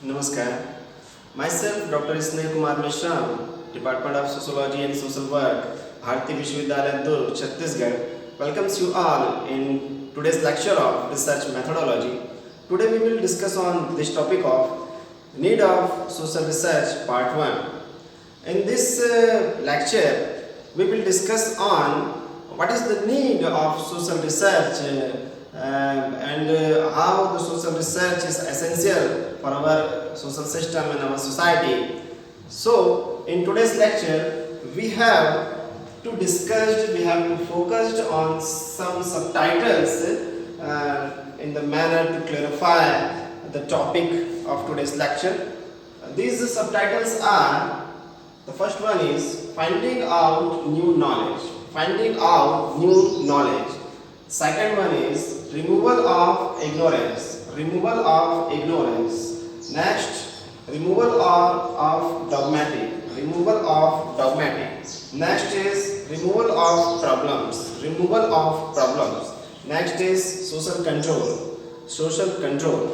Namaskar. Myself, Dr. Isnay Kumar Mishram, Department of Sociology and Social Work, Bharati Vishwavidyalaya Durg, Chhattisgarh, welcomes you all in today's lecture of research methodology. Today we will discuss on this topic of need of social research part 1. In this lecture, we will discuss on what is the need of social research and how the social research is essential for our social system and our society. So, in today's lecture, we have to focus on some subtitles in the manner to clarify the topic of today's lecture. These subtitles are, the first one is finding out new knowledge. Finding out new knowledge. Second one is removal of ignorance. Removal of ignorance. Next, removal of dogmatic. Removal of dogmatic. Next is removal of problems. Removal of problems. Next is social control. Social control.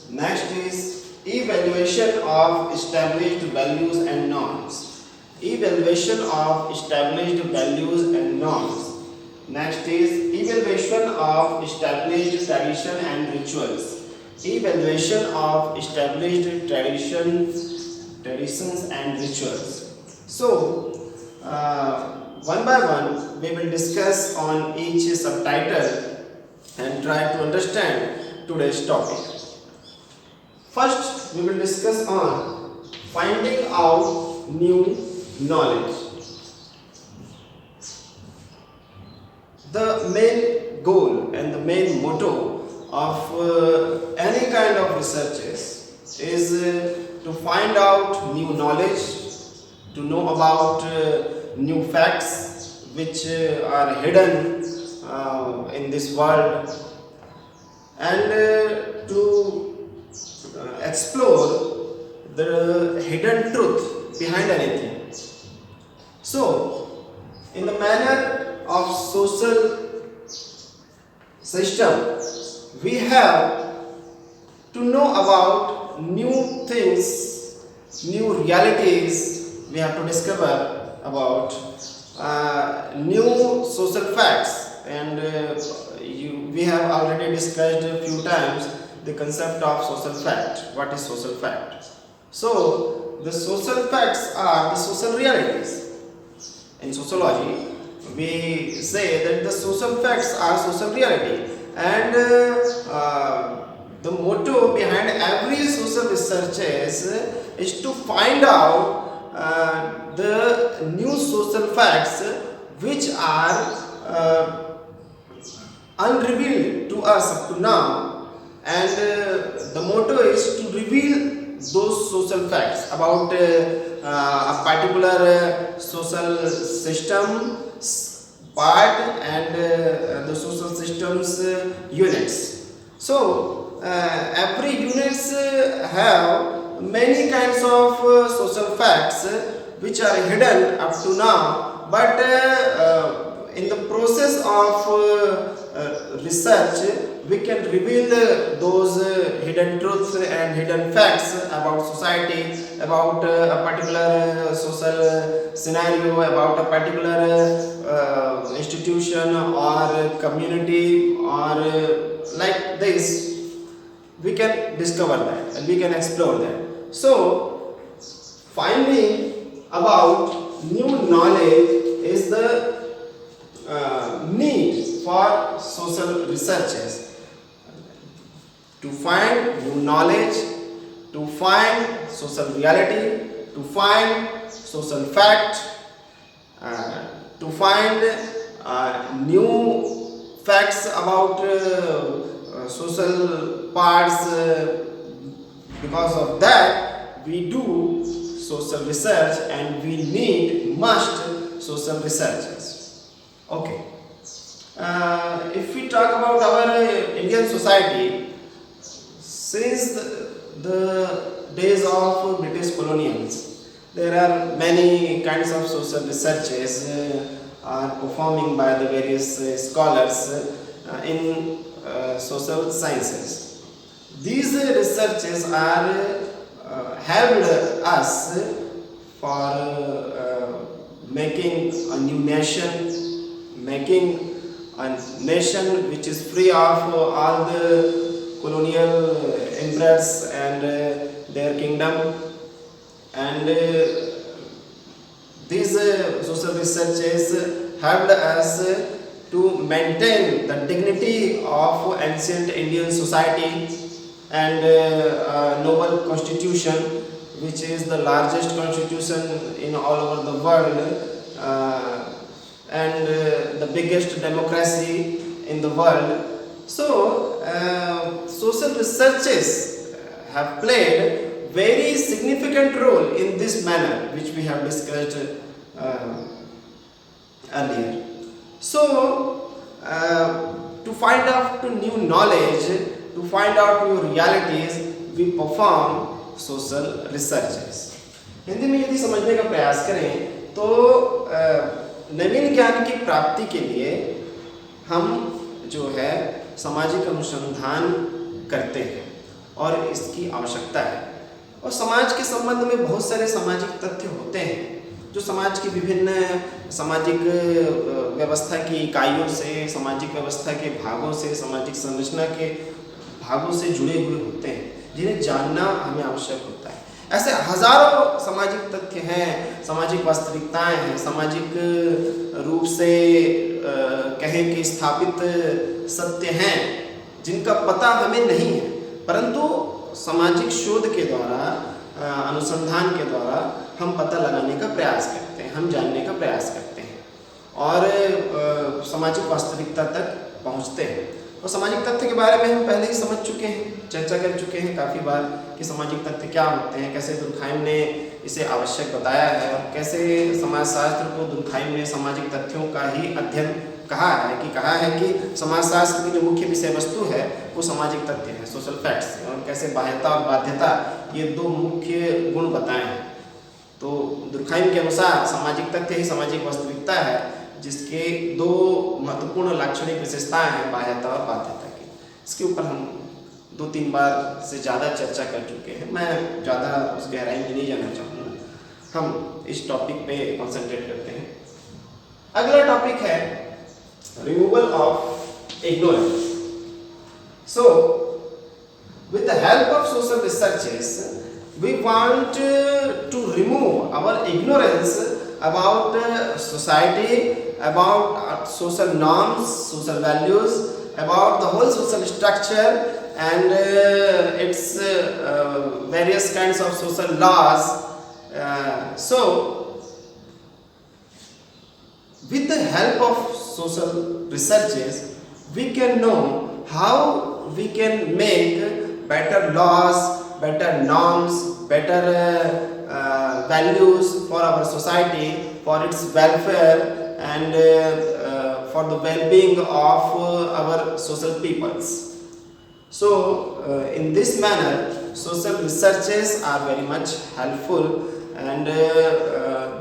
Next is evaluation of established values and norms. Evaluation of established values and norms. Next is evaluation of established tradition and rituals. Evaluation of established traditions and rituals. So, one by one, we will discuss on each subtitle and try to understand today's topic. First, we will discuss on finding out new knowledge. The main goal and the main motto of any kind of research is to find out new knowledge, to know about new facts which are hidden in this world, and to explore the hidden truth behind anything. So, in the manner of social system, we have to know about new things, new realities. We have to discover about new social facts, and we have already discussed a few times the concept of social fact. What is social fact? So, the social facts are the social realities. In sociology, we say that the social facts are social reality, and the motto behind every social research is to find out the new social facts which are unrevealed to us up to now, and the motto is to reveal those social facts about a particular social system part and the social system's units. So every units have many kinds of social facts which are hidden up to now, but in the process of research we can reveal those hidden truths and hidden facts about society, about a particular social scenario, about a particular institution or community, or like this. We can discover that and we can explore that. So, finding about new knowledge is the need for social researchers. To find new knowledge, to find social reality, to find social fact, to find new facts about social parts. Because of that, we do social research and we need must social researchers. Okay. If we talk about our Indian society, since the days of British colonials, there are many kinds of social researches are performing by the various scholars in social sciences. These researches are helped us for making a new nation, making a nation which is free of all the colonial emperors and their kingdom. And these social researches helped us to maintain the dignity of ancient Indian society and a noble constitution, which is the largest constitution in all over the world and the biggest democracy in the world. So, social researches have played very significant role in this manner, which we have discussed earlier. So, to find out new knowledge, to find out new realities, we perform social researches. Hindi में यदि समझने का प्रयास करें तो नवीन ज्ञान की प्राप्ति के लिए हम जो है सामाजिक अनुसंधान करते हैं और इसकी आवश्यकता है। और समाज के संबंध में बहुत सारे सामाजिक तथ्य होते हैं जो समाज की विभिन्न सामाजिक व्यवस्था की इकाइयों से, सामाजिक व्यवस्था के भागों से, सामाजिक संरचना के भागों से जुड़े हुए होते हैं, जिन्हें जानना हमें आवश्यक होता है। ऐसे हजारों सामाजिक तथ्य हैं, सामाजिक वास्तविकताएं हैं, सामाजिक रूप से कहें कि स्थापित सत्य हैं जिनका पता हमें नहीं है, परंतु सामाजिक शोध के द्वारा, अनुसंधान के द्वारा हम पता लगाने का प्रयास करते हैं, हम जानने का प्रयास करते हैं और सामाजिक वास्तविकता तक पहुंचते हैं। और सामाजिक तथ्य के बारे में हम पहले ही समझ चुके हैं, चर्चा कर चुके हैं काफ़ी बार कि सामाजिक तथ्य क्या होते हैं, कैसे दुर्खाइम ने इसे आवश्यक बताया है और कैसे समाजशास्त्र को दुर्खाइम ने सामाजिक तथ्यों का ही अध्ययन कहा है कि समाजशास्त्र की जो मुख्य विषय वस्तु है वो सामाजिक तथ्य है, सोशल फैक्ट्स, और कैसे बाह्यता और बाध्यता ये दो मुख्य गुण बताए हैं। तो दुर्खाइम के अनुसार सामाजिक तथ्य ही सामाजिक वास्तविकता है जिसके दो महत्वपूर्ण लाक्षणिक विशेषताएं हैं, बाह्यता और बाध्यता की। इसके ऊपर हम 2-3 बार से ज़्यादा चर्चा कर चुके हैं, मैं ज़्यादा उस गहराई में नहीं जाना चाहूँगा, हम इस टॉपिक पे कंसंट्रेट करते हैं। अगला टॉपिक है removal of ignorance. So with the help of social researches we want to remove our ignorance about society, about social norms, social values, about the whole social structure and its various kinds of social laws. So with the help of social researches we can know how we can make better laws, better norms, better values for our society, for its welfare and for the well-being of our social peoples. So in this manner social researches are very much helpful and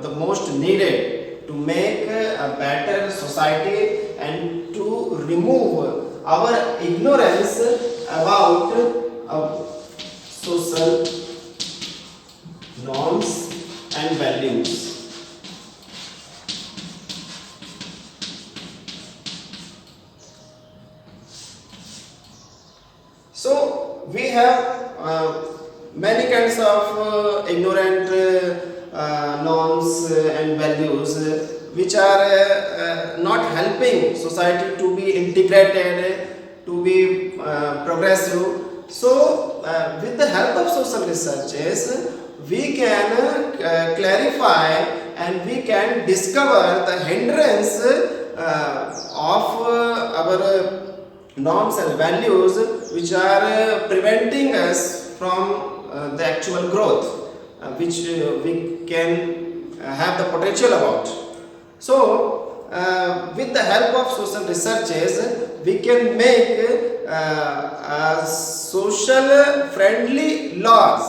the most needed to make a better society and to remove our ignorance about social norms and values. So we have many kinds of ignorant norms and values which are not helping society to be integrated, to be progressive. So with the help of social researches we can clarify and we can discover the hindrance of our norms and values which are preventing us from the actual growth which we can have the potential about. So with the help of social researches we can make social friendly laws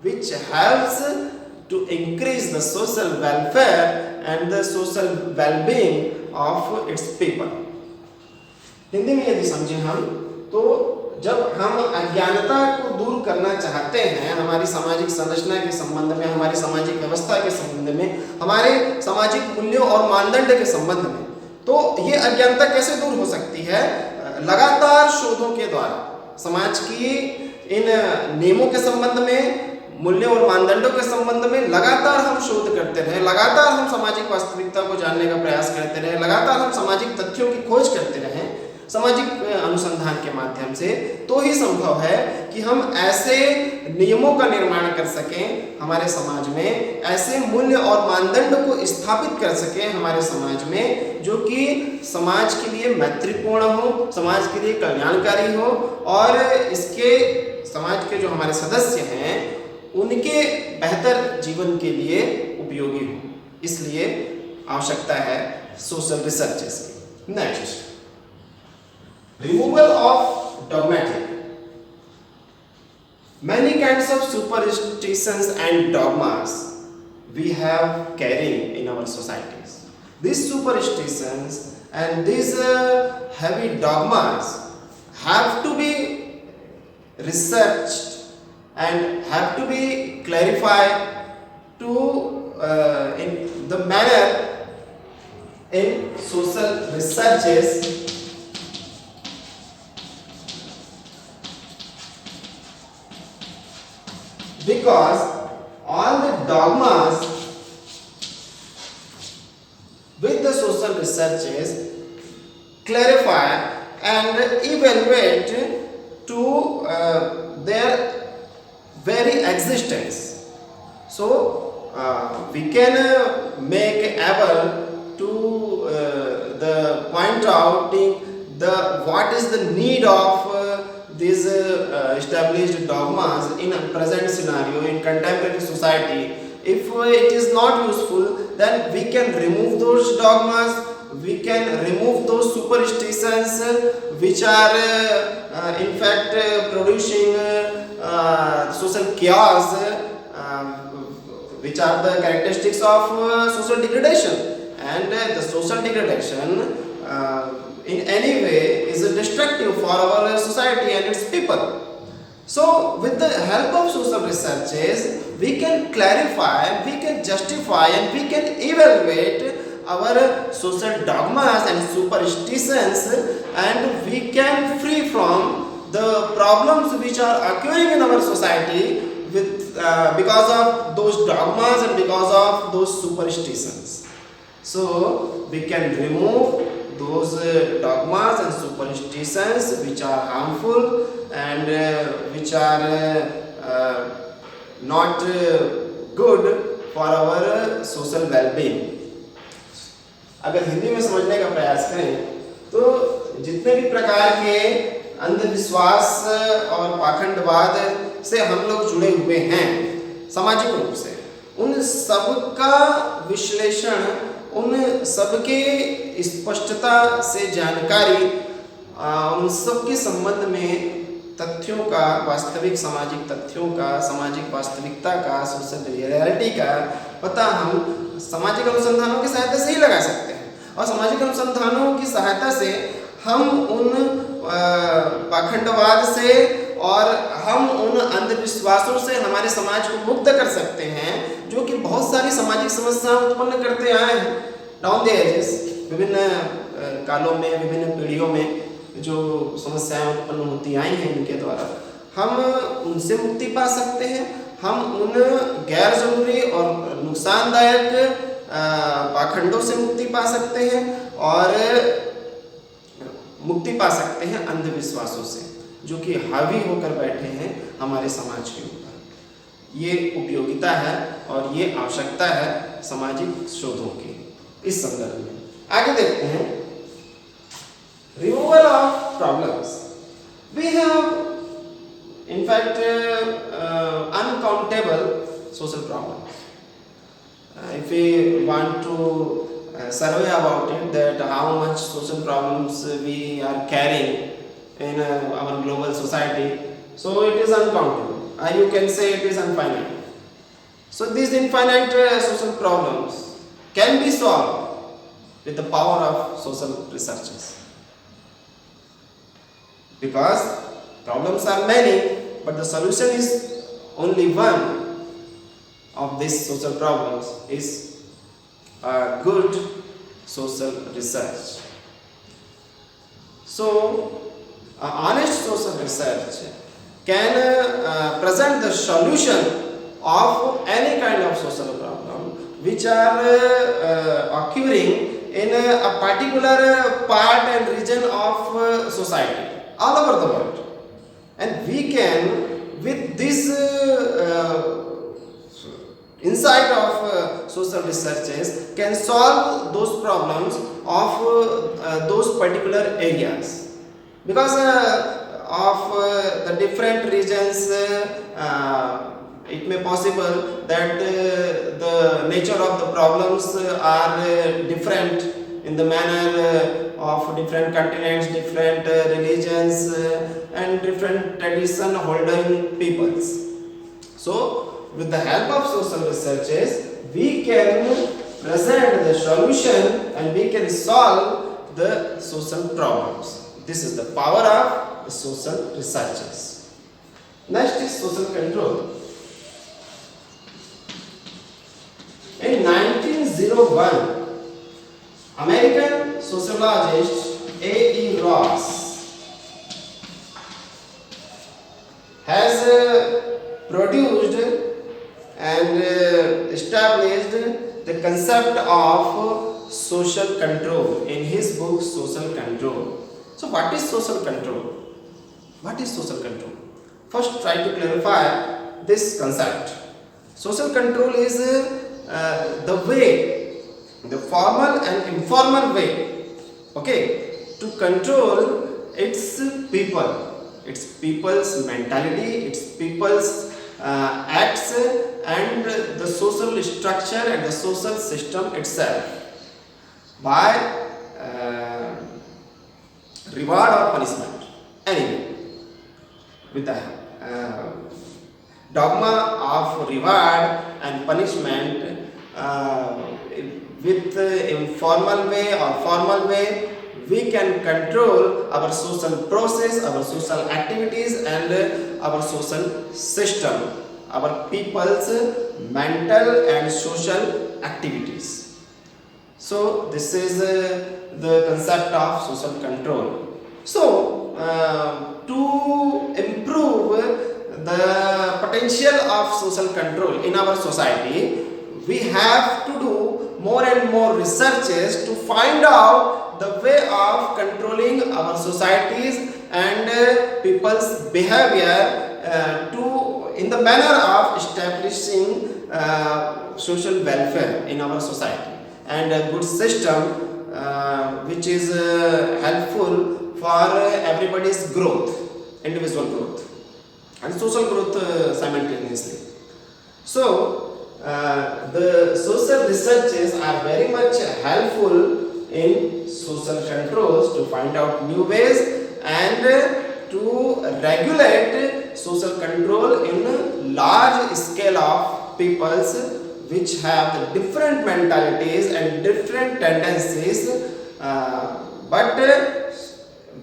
which helps to increase the social welfare and the social well-being of its people. Hindi में यदि समझें हम तो जब हम अज्ञानता को दूर करना चाहते हैं हमारी सामाजिक संरचना के संबंध में, हमारी सामाजिक व्यवस्था के संबंध में, हमारे सामाजिक मूल्यों और मानदंड के संबंध में, तो ये अज्ञानता कैसे दूर हो सकती है? लगातार शोधों के द्वारा समाज की इन नियमों के संबंध में, मूल्यों और मानदंडों के संबंध में लगातार हम शोध करते रहे, लगातार हम सामाजिक वास्तविकता को जानने का प्रयास करते रहे, लगातार हम सामाजिक तथ्यों की खोज करते रहे सामाजिक अनुसंधान के माध्यम से, तो ही संभव है कि हम ऐसे नियमों का निर्माण कर सकें हमारे समाज में, ऐसे मूल्य और मानदंड को स्थापित कर सकें हमारे समाज में, जो कि समाज के लिए मैत्रीपूर्ण हो, समाज के लिए कल्याणकारी हो और इसके समाज के जो हमारे सदस्य हैं उनके बेहतर जीवन के लिए उपयोगी हो। इसलिए आवश्यकता है सोशल रिसर्चेस की। Next, removal of dogmatic. Many kinds of superstitions and dogmas we have carrying in our societies. These superstitions and these heavy dogmas have to be researched and have to be clarified to in the manner in social researches, because all the dogmas with the social researches clarify and evaluate to their very existence. So we can make able to the point out the what is the need of these established dogmas in a present scenario in contemporary society. If it is not useful, then we can remove those dogmas, we can remove those superstitions which are in fact producing social chaos, which are the characteristics of social degradation, and the social degradation in any way is destructive for our society and its people. So with the help of social researches we can clarify, we can justify and we can evaluate our social dogmas and superstitions, and we can free from the problems which are occurring in our society with because of those dogmas and because of those superstitions. So we can remove those dogmas and superstitions which are harmful and which are not good for our social well-being. अगर हिंदी में समझने का प्रयास करें तो जितने भी प्रकार के अंधविश्वास और पाखंडवाद से हम लोग जुड़े हुए हैं सामाजिक रूप से, उन सब का विश्लेषण, उन सबके स्पष्टता से जानकारी, उन सब के संबंध में तथ्यों का, वास्तविक सामाजिक तथ्यों का, सामाजिक वास्तविकता का, सोशल रियलिटी का पता हम सामाजिक अनुसंधानों की सहायता से ही लगा सकते हैं। और सामाजिक अनुसंधानों की सहायता से हम उन पाखंडवाद से और हम उन अंधविश्वासों से हमारे समाज को मुक्त कर सकते हैं जो कि बहुत सारी सामाजिक समस्याएं उत्पन्न करते आए हैं डाउन द एजेस। विभिन्न कालों में, विभिन्न पीढ़ियों में जो समस्याएं उत्पन्न होती आई हैं इनके द्वारा, हम उनसे मुक्ति पा सकते हैं। हम उन गैर जरूरी और नुकसानदायक पाखंडों से मुक्ति पा सकते हैं और मुक्ति पा सकते हैं अंधविश्वासों से जो कि हावी होकर बैठे हैं हमारे समाज के ऊपर। ये उपयोगिता है और ये आवश्यकता है सामाजिक शोधों की। इस संदर्भ में आगे देखते हैं, removal of problems. We have in fact uncountable social problems. If we want to survey about it, that how much social problems we are carrying in our global society, so it is uncountable. You can say it is infinite. So these infinite social problems can be solved with the power of social researches, because Problems are many, but the solution is only one of these social problems is good social research. So, honest social research can present the solution of any kind of social problem which are occurring in a particular part and region of society all over the world, and we can, with this insight of social researches, can solve those problems of those particular areas, because of the different regions it may possible that the nature of the problems are different in the manner of different continents, different religions and different tradition holding peoples. So with the help of social researches, we can present the solution and we can solve the social problems. This is the power of the social researches. Next is social control. In 1901, American sociologist A.E. Ross has produced and established the concept of social control in his book Social Control. So what is social control? What is social control? First, try to clarify this concept. Social control is the way, the formal and informal way, okay, to control its people's mentality, its people's acts and the social structure and the social system itself by reward or punishment. Anyway, with the dogma of reward and punishment, with informal way or formal way, we can control our social process, our social activities and our social system, our people's mental and social activities. So this is the concept of social control. So to improve the potential of social control in our society, we have to do more and more researches to find out the way of controlling our societies and people's behavior to in the manner of establishing social welfare in our society and a good system which is helpful for everybody's growth, individual growth and social growth simultaneously. So the social researches are very much helpful in social controls to find out new ways and to regulate social control in large scale of peoples which have the different mentalities and different tendencies, but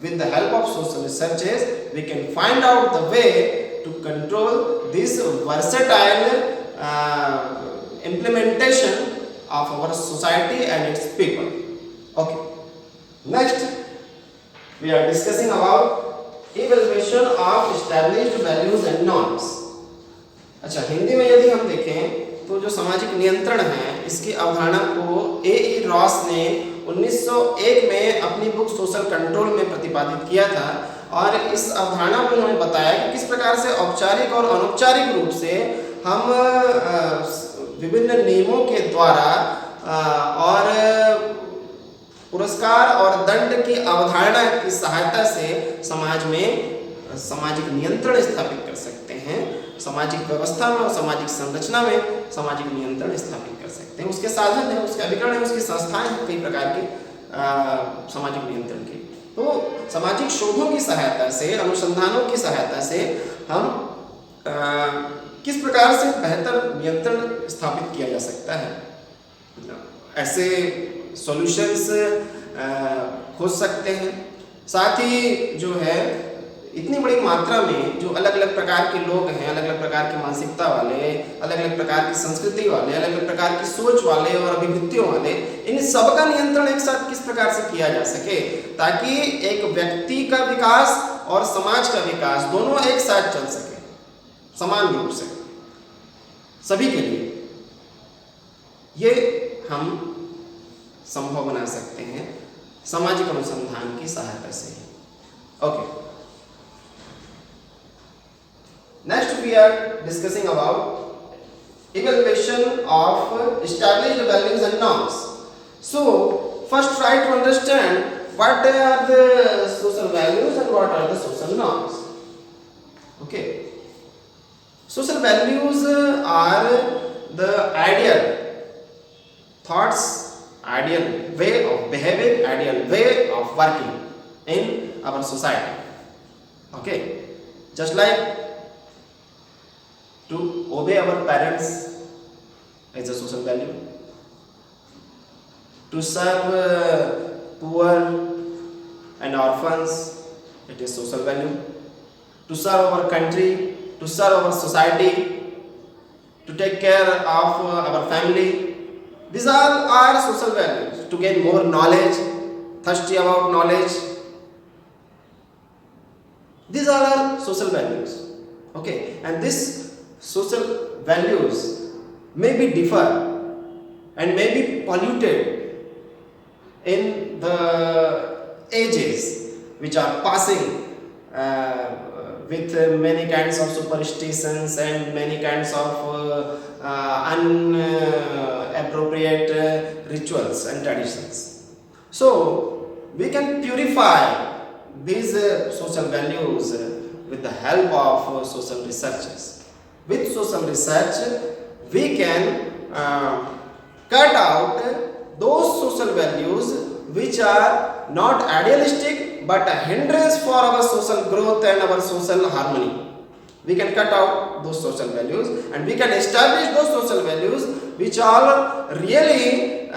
with the help of social researches we can find out the way to control this versatile implementation of our society and its people. Okay. Next, we are discussing about evaluation of established values and norms. अच्छा, हिंदी में यदि हम देखें तो जो सामाजिक नियंत्रण है, इसकी अवधारणा को ए.ई. रॉस ने 1901 में अपनी बुक सोशल कंट्रोल में प्रतिपादित किया था और इस अवधारणा में उन्होंने बताया कि किस प्रकार से औपचारिक और अनौपचारिक रूप से हम विभिन्न नियमों के द्वारा और पुरस्कार और दंड की अवधारणा की सहायता से समाज में सामाजिक नियंत्रण स्थापित कर सकते हैं, सामाजिक व्यवस्था में और सामाजिक संरचना में सामाजिक नियंत्रण स्थापित कर सकते हैं। उसके साधन है, उसके अभिकरण है, उसकी संस्थाएं हैं कई प्रकार के सामाजिक नियंत्रण की। तो सामाजिक शोधों की सहायता से, अनुसंधानों की सहायता से हम किस प्रकार से बेहतर नियंत्रण स्थापित किया जा सकता है, ऐसे सॉल्यूशंस खोज सकते हैं। साथ ही जो है इतनी बड़ी मात्रा में जो अलग अलग प्रकार के लोग हैं, अलग अलग प्रकार की मानसिकता वाले, अलग अलग प्रकार की संस्कृति वाले, अलग अलग प्रकार की सोच वाले और अभिवृत्तियों वाले, इन सबका नियंत्रण एक साथ किस प्रकार से किया जा सके ताकि एक व्यक्ति का विकास और समाज का विकास दोनों एक साथ चल सके समान रूप से सभी के लिए, ये हम संभव बना सकते हैं सामाजिक अनुसंधान की सहायता से। Okay, next we are discussing about evaluation of established values and norms. So first try to understand what are the social values and what are the social norms. Okay, social values are the ideal thoughts, ideal way of behaving, ideal way of working in our society. Okay, just like to obey our parents is a social value, to serve poor and orphans, it is social value, to serve our country, to serve our society, to take care of our family, these all are social values. To gain more knowledge, thirsty about knowledge, these all are social values. Okay, and this social values may be differ and may be polluted in the ages which are passing with many kinds of superstitions and many kinds of inappropriate rituals and traditions. So we can purify these social values with the help of social researchers. With social research, we can cut out those social values which are not idealistic but a hindrance for our social growth and our social harmony. We can cut out those social values and we can establish those social values which are really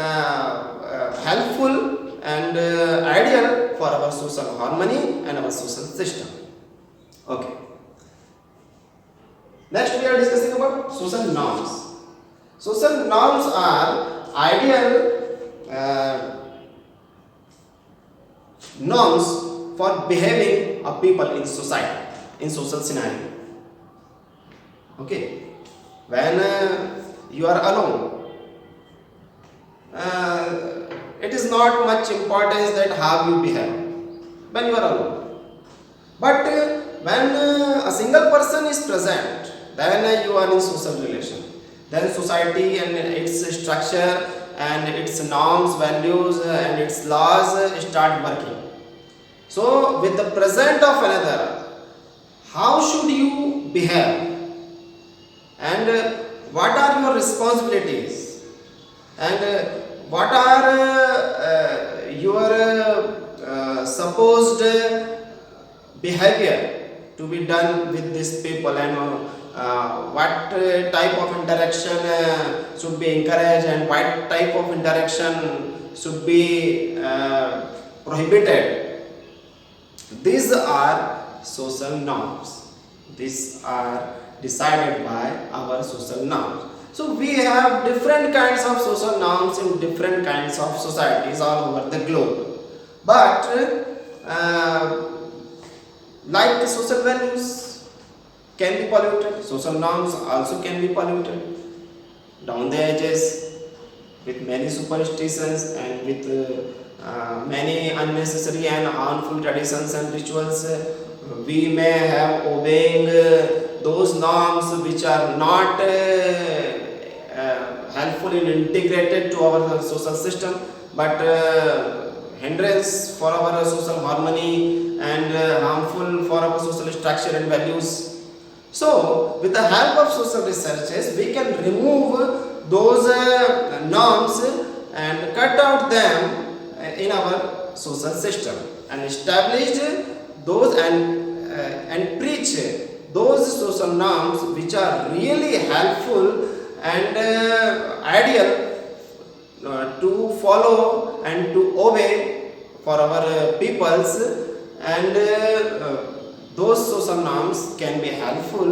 helpful and ideal for our social harmony and our social system. Okay. Next we are discussing about social norms. Social norms are ideal norms for behaving of people in society, in social scenario. Okay, when you are alone, it is not much importance that how you behave when you are alone. But when a single person is present, then you are in social relation. Then society and its structure and its norms, values and its laws start working. So with the presence of another, how should you behave? And what are your responsibilities? And what are your supposed behavior to be done with these people, and what type of interaction should be encouraged and what type of interaction should be prohibited. These are social norms. These are decided by our social norms. So we have different kinds of social norms in different kinds of societies all over the globe. But like social values can be polluted, social norms also can be polluted down the edges with many superstitions and with many unnecessary and harmful traditions and rituals. We may have obeying those norms which are not helpful and integrated to our social system, but hindrance for our social harmony and harmful for our social structure and values. So with the help of social researches, we can remove those norms and cut out them in our social system and establish those and preach those social norms which are really helpful and ideal to follow and to obey for our peoples, and those social norms can be helpful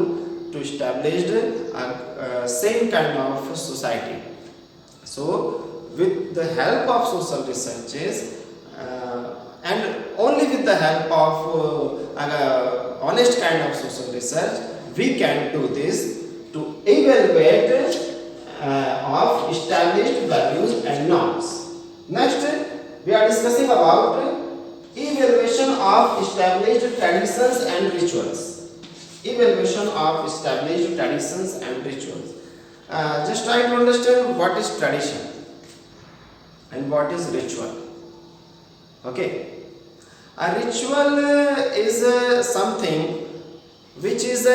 to establish a same kind of society. So, with the help of social researches and only with the help of honest kind of social research, we can do this to evaluate of established values and norms. Next, we are discussing about evaluation of established traditions and rituals. Evaluation of established traditions and rituals. Just try to understand what is tradition and what is ritual. Okay. A ritual is something which is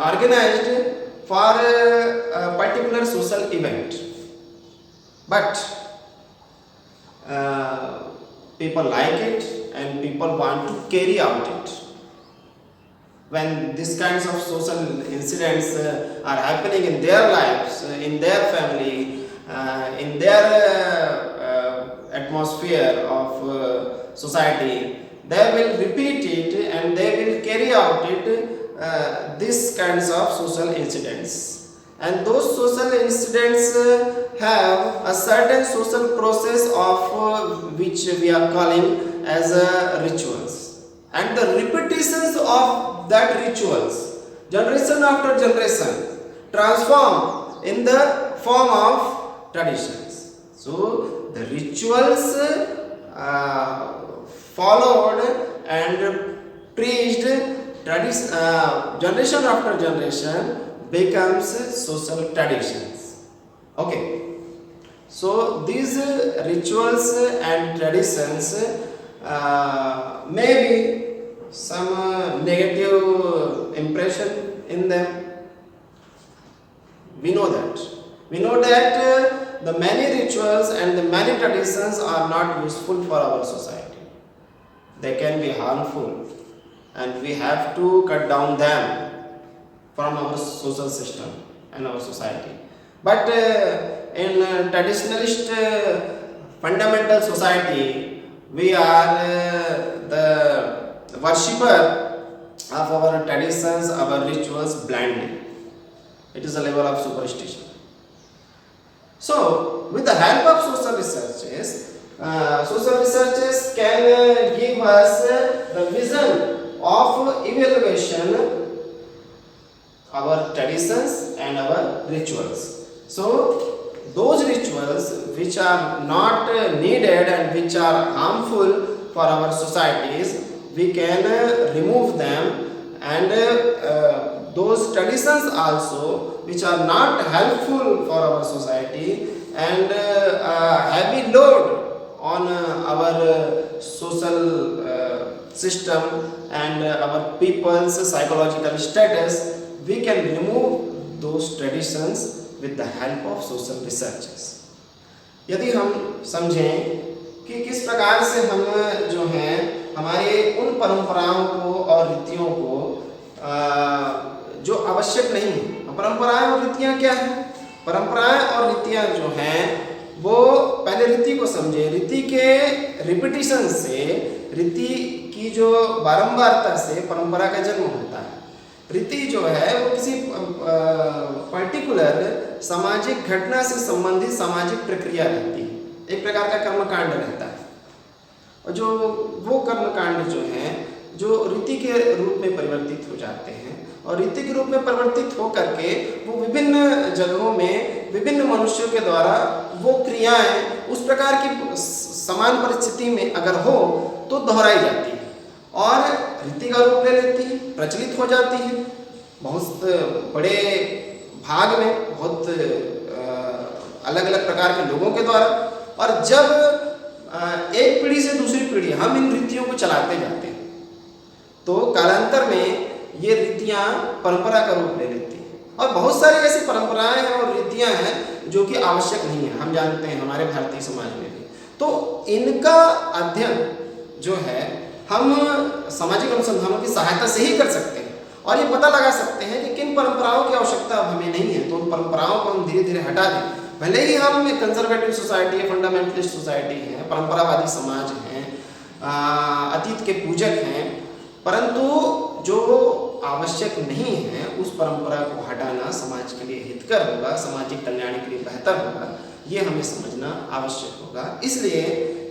organized for a particular social event, but people like it and people want to carry out it. When these kinds of social incidents are happening in their lives, in their family, in their atmosphere of society, they will repeat it and they will carry out it, these kinds of social incidents. And those social incidents have a certain social process of which we are calling as rituals. And the repetitions of that rituals, generation after generation, transform in the form of traditions. So the rituals followed and preached generation after generation becomes social traditions. Okay. So these rituals and traditions may be some negative impression in them. We know that. We know that the many rituals and the many traditions are not useful for our society. They can be harmful, and we have to cut down them from our social system and our society. But in traditionalist fundamental society, we are the worshipper of our traditions, our rituals blindly. It is a level of superstition. So, with the help of social researches can give us the vision of evaluation our traditions and our rituals. So, those rituals which are not needed and which are harmful for our societies, we can remove them, and those traditions also which are not helpful for our society and heavy load on our social system and our people's psychological status, we can remove those traditions with the help of social researches. यदि हम समझें कि किस प्रकार से हम जो हैं हमारे उन परंपराओं को और रीतियों को जो आवश्यक नहीं है, परंपराएं और रीतियां क्या हैं? परंपराएं और रीतियां जो हैं वो पहले रीति को समझे। रीति के रिपीटिशन से, रीति की जो बारंबारता से परंपरा का जन्म होता है। रीति जो है वो किसी पर्टिकुलर सामाजिक घटना से संबंधित सामाजिक प्रक्रिया रहती है, एक प्रकार का कर्मकांड रहता है, और जो वो कर्मकांड जो हैं जो रीति के रूप में परिवर्तित हो जाते हैं, और रीति के रूप में परिवर्तित हो करके वो विभिन्न जगहों में विभिन्न मनुष्यों के द्वारा वो क्रियाएं उस प्रकार की समान परिस्थिति में अगर हो तो दोहराई जाती है और रीति का रूप ले लेती है, प्रचलित हो जाती है बहुत बड़े भाग में, बहुत अलग अलग प्रकार के लोगों के द्वारा। और जब एक पीढ़ी से दूसरी पीढ़ी हम इन रीतियों को चलाते जाते हैं तो कालांतर में ये रीतियाँ परंपरा का रूप ले लेती हैं। और बहुत सारी ऐसी परंपराएं हैं और रीतियाँ हैं जो कि आवश्यक नहीं है, हम जानते हैं हमारे भारतीय समाज में भी। तो इनका अध्ययन जो है हम सामाजिक अनुसंधानों की सहायता से ही कर सकते हैं और ये पता लगा सकते हैं कि किन परंपराओं की आवश्यकता अब हमें नहीं है, तो उन परंपराओं को हम धीरे धीरे हटा दें। भले ही हम एक कंजर्वेटिव सोसाइटी है, फंडामेंटलिस्ट सोसाइटी है, परंपरावादी समाज हैं, अतीत के पूजक हैं, परंतु जो आवश्यक नहीं है उस परंपरा को हटाना समाज के लिए हितकर होगा, सामाजिक कल्याण के लिए बेहतर होगा, ये हमें समझना आवश्यक होगा। इसलिए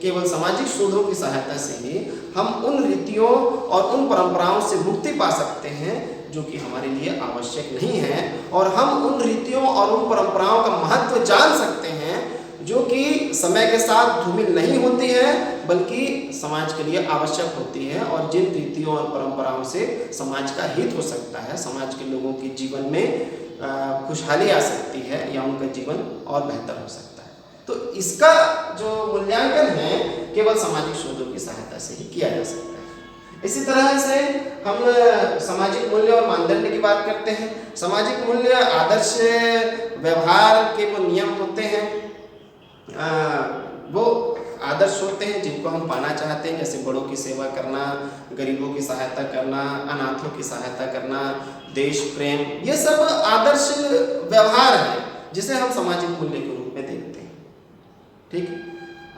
केवल सामाजिक शोधों की सहायता से ही हम उन रीतियों और उन परंपराओं से मुक्ति पा सकते हैं जो कि हमारे लिए आवश्यक नहीं है, और हम उन रीतियों और उन परंपराओं का महत्व जान सकते हैं जो कि समय के साथ धूमिल नहीं होती है बल्कि समाज के लिए आवश्यक होती है, और जिन रीतियों और परंपराओं से समाज का हित हो सकता है, समाज के लोगों के जीवन में खुशहाली आ सकती है या उनका जीवन और बेहतर हो सकता है। तो इसका जो मूल्यांकन है केवल सामाजिक शोधों की सहायता से ही किया जा सकता है। इसी तरह से हम सामाजिक मूल्य और मानदंड की बात करते हैं। सामाजिक मूल्य आदर्श व्यवहार के वो नियम होते हैं, वो आदर्श होते हैं जिनको हम पाना चाहते हैं, जैसे बड़ों की सेवा करना, गरीबों की सहायता करना, अनाथों की सहायता करना, देश प्रेम, ये सब आदर्श व्यवहार है जिसे हम सामाजिक मूल्य के रूप में देखते हैं। ठीक,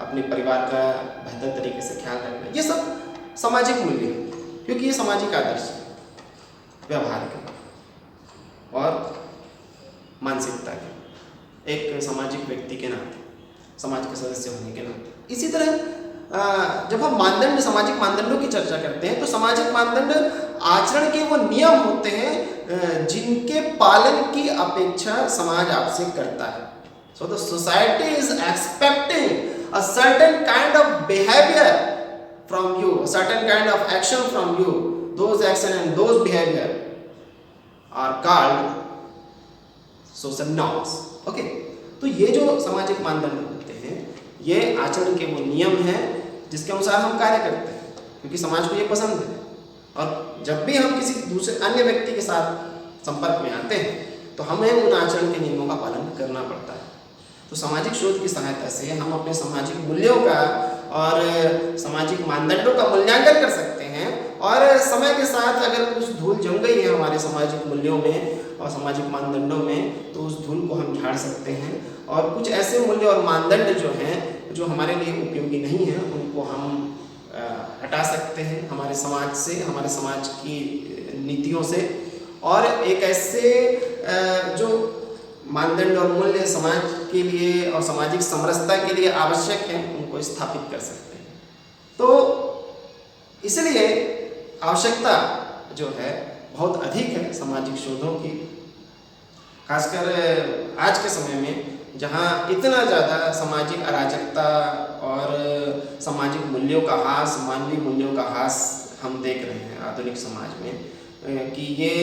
अपने परिवार का बेहतर तरीके से ख्याल रखना, ये सब सामाजिक मूल्य है क्योंकि ये सामाजिक आदर्श है व्यवहार के और मानसिकता के, एक सामाजिक व्यक्ति के नाते, समाज के सदस्य होने के नाते। इसी तरह जब हम मानदंड, सामाजिक मानदंडों की चर्चा करते हैं तो सामाजिक मानदंड आचरण के वो नियम होते हैं जिनके पालन की अपेक्षा समाज आपसे करता है। So the society is expecting a certain kind of behaviour from you, a certain kind of action from you, those action and those behaviour are called social norms. Okay, तो ये जो सामाजिक मानदंड होते हैं ये आचरण के वो नियम हैं जिसके अनुसार हम कार्य करते हैं क्योंकि समाज को ये पसंद है, और जब भी हम किसी दूसरे अन्य व्यक्ति के साथ संपर्क में आते हैं तो हमें उन आचरण के नियमों का पालन करना पड़ता है। तो सामाजिक शोध की सहायता से हम अपने सामाजिक मूल्यों का और सामाजिक मानदंडों का मूल्यांकन कर सकते हैं, और समय के साथ अगर कुछ धूल जम गई है हमारे सामाजिक मूल्यों में और सामाजिक मानदंडों में तो उस धूल को हम झाड़ सकते हैं, और कुछ ऐसे मूल्य और मानदंड जो हैं जो हमारे लिए उपयोगी नहीं हैं उनको हम हटा सकते हैं हमारे समाज से, हमारे समाज की नीतियों से, और एक ऐसे जो मानदंड और मूल्य समाज के लिए और सामाजिक समरसता के लिए आवश्यक हैं उनको स्थापित कर सकते हैं। तो इसलिए आवश्यकता जो है बहुत अधिक है सामाजिक शोधों की, खासकर आज के समय में जहाँ इतना ज़्यादा सामाजिक अराजकता और सामाजिक मूल्यों का ह्रास, मानवीय मूल्यों का ह्रास हम देख रहे हैं आधुनिक समाज में, कि ये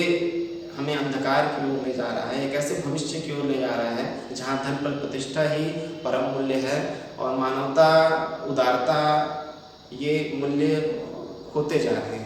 हमें अंधकार की ओर ले जा रहा है, एक ऐसे भविष्य की ओर ले जा रहा है जहाँ धन पर प्रतिष्ठा ही परम मूल्य है और मानवता, उदारता, ये मूल्य होते जा रहे हैं।